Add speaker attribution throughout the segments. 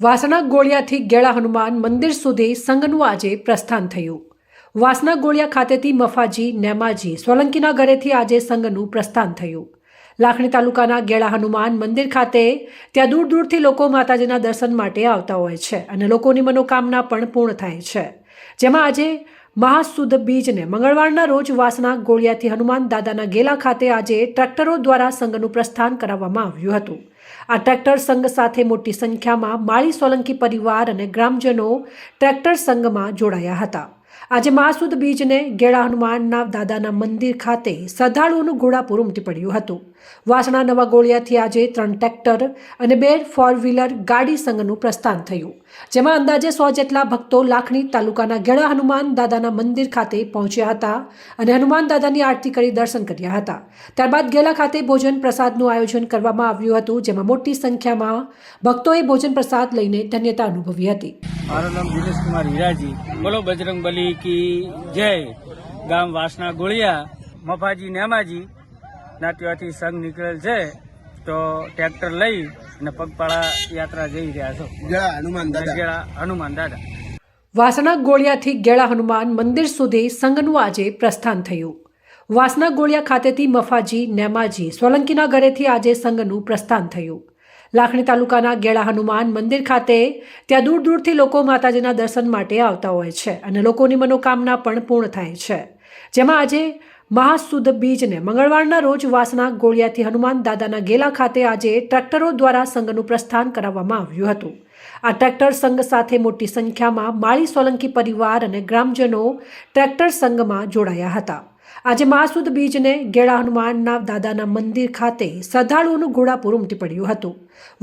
Speaker 1: વાસણા ગોળિયાથી ગેળા હનુમાન મંદિર સુધી સંઘનું આજે પ્રસ્થાન થયું। વાસણા ગોળિયા ખાતેથી મફાજી નેમાજી સોલંકીના ઘરેથી આજે સંઘનું પ્રસ્થાન થયું। લાખણી તાલુકાના ગેળા હનુમાન મંદિર ખાતે ત્યાં દૂર દૂરથી લોકો માતાજીના દર્શન માટે આવતા હોય છે અને લોકોની મનોકામના પણ પૂર્ણ થાય છે। જેમાં આજે મહાસુદ બીજને મંગળવારના રોજ વાસણા ગોળિયાથી હનુમાન દાદાના ગેલા ખાતે આજે ટ્રેક્ટરો દ્વારા સંઘનું પ્રસ્થાન કરાવવામાં આવ્યું હતું। આ ટ્રેક્ટર સંઘ સાથે મોટી સંખ્યામાં માળી સોલંકી પરિવાર અને ગ્રામજનો ટ્રેક્ટર સંઘમાં જોડાયા હતા। આજે મહાસુદ બીજને ગેળા હનુમાનના દાદાના મંદિર ખાતે શ્રદ્ધાળુઓનું ઘોડાપૂર ઉમટી પડ્યું હતું। વાસણા નવા ગોળિયાથી આજે 3 ટ્રેક્ટર અને 2 4 વ્હીલર ગાડી સંઘનું પ્રસ્થાન થયું, જેમાં અંદાજે 100 જેટલા ભક્તો લાખણી તાલુકાના ગેળા હનુમાન દાદાના મંદિર ખાતે પહોંચ્યા હતા અને હનુમાન દાદાની આરતી કરી દર્શન કર્યા હતા। ત્યારબાદ ગેલા ખાતે ભોજન પ્રસાદનું આયોજન કરવામાં આવ્યું હતું, જેમાં મોટી સંખ્યામાં ભક્તોએ ભોજન પ્રસાદ લઈને ધન્યતા અનુભવી હતી।
Speaker 2: મારું નામ દિનેશ કુમાર હીરાજી। બોલો બજરંગ બલી કી જય। ગામ વાસણા ગોળિયા મફાજી નેમાજી ના ત્યાંથી સંઘ નીકળેલ છે, તો ટ્રેક્ટર લઈ અને પગપાળા યાત્રા જઈ રહ્યા છો ગેળા હનુમાન દાદા।
Speaker 1: વાસણા ગોળિયાથી ગેળા હનુમાન મંદિર સુધી સંઘનું આજે પ્રસ્થાન થયું। વાસણા ગોળિયા ખાતેથી મફાજી નેમાજી સોલંકીના ઘરેથી આજે સંઘનું પ્રસ્થાન થયું। લાખણી તાલુકાના ગેળા હનુમાન મંદિર ખાતે ત્યાં દૂર દૂરથી લોકો માતાજીના દર્શન માટે આવતા હોય છે અને લોકોની મનોકામના પણ પૂર્ણ થાય છે। જેમાં આજે મહાસુદ બીજને મંગળવારના રોજ વાસણા ગોળિયાથી હનુમાન દાદાના ગેલા ખાતે આજે ટ્રેક્ટરો દ્વારા સંઘનું પ્રસ્થાન કરાવવામાં આવ્યું હતું। આ ટ્રેક્ટર સંઘ સાથે મોટી સંખ્યામાં માળી સોલંકી પરિવાર અને ગ્રામજનો ટ્રેક્ટર સંઘમાં જોડાયા હતા। આજે મહાસુદ બીજને ગેળા હનુમાનના દાદાના મંદિર ખાતે શ્રદ્ધાળુઓનું ઘોડાપૂર ઉમટી પડ્યું હતું।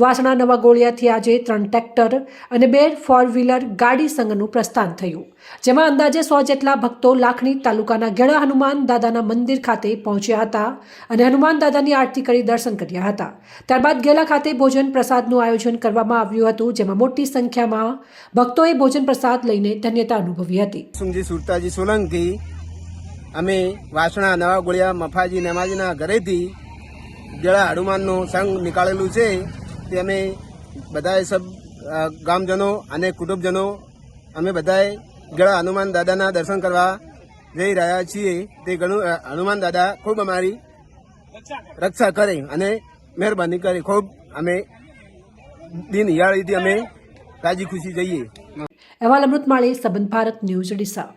Speaker 1: વાસણા નવા ગોળિયાથી આજે 3 ટ્રેક્ટર અને 2 4 વ્હીલર ગાડી સંઘનું પ્રસ્થાન થયું, જેમાં અંદાજે 100 જેટલા ભક્તો લાખણી તાલુકાના ગેળા હનુમાન દાદાના મંદિર ખાતે પહોંચ્યા હતા અને હનુમાન દાદાની આરતી કરી દર્શન કર્યા હતા। ત્યારબાદ ગેલા ખાતે ભોજન પ્રસાદનું આયોજન કરવામાં આવ્યું હતું, જેમાં મોટી સંખ્યામાં ભક્તોએ ભોજન પ્રસાદ લઈને ધન્યતા અનુભવી હતી।
Speaker 3: સુમજી સુરતાજી સોલંકી અમે વાસણા નવા ગોળિયા મફાજી નેમાજીના ઘરેથી ગેળા હનુમાનનું સંઘ નીકાળેલું છે, તે અમે બધાએ સબ ગામજનો અને કુટુંબજનો અમે બધાએ ગેળા હનુમાન દાદાના દર્શન કરવા જઈ રહ્યા છીએ। તે હનુમાન દાદા ખૂબ અમારી રક્ષા કરે અને મહેરબાની કરે। ખૂબ અમે દિન હિયાળીથી અમે રાજી ખુશી જઈએ।
Speaker 1: અહેવાલ અમૃત માળી, સંબંધ ભારત ન્યૂઝ, ડીસા।